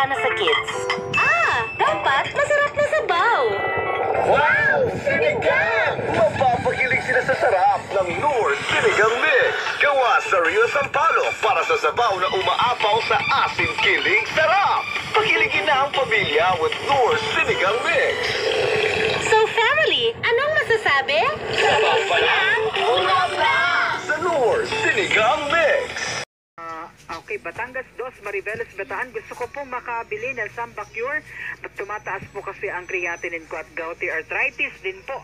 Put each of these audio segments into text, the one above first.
gumagana sa kids. Dapat masarap na sabaw. Wow! Sinigang! Mapapakilig sila sa sarap ng Noor Sinigang Mix. Gawa sa Rio Sampaloc para sa sabaw na umaapaw sa asin-kilig sarap. Pakiligin na ang pamilya with Noor Sinigang Mix. So family, anong masasabi? Sabaw pa lang, ulap na! Sa Noor Sinigang Mix. Okay, Batangas 2, Mariveles, Bataan. Gusto ko pong makabili ng Samba Cure. Tumataas po kasi ang creatinine ko at gouty arthritis din po.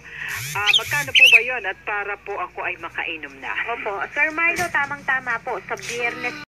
Magkano po ba yon? At para po ako ay makainom na. Opo, Sir Milo, tamang-tama po. Sa Biyernes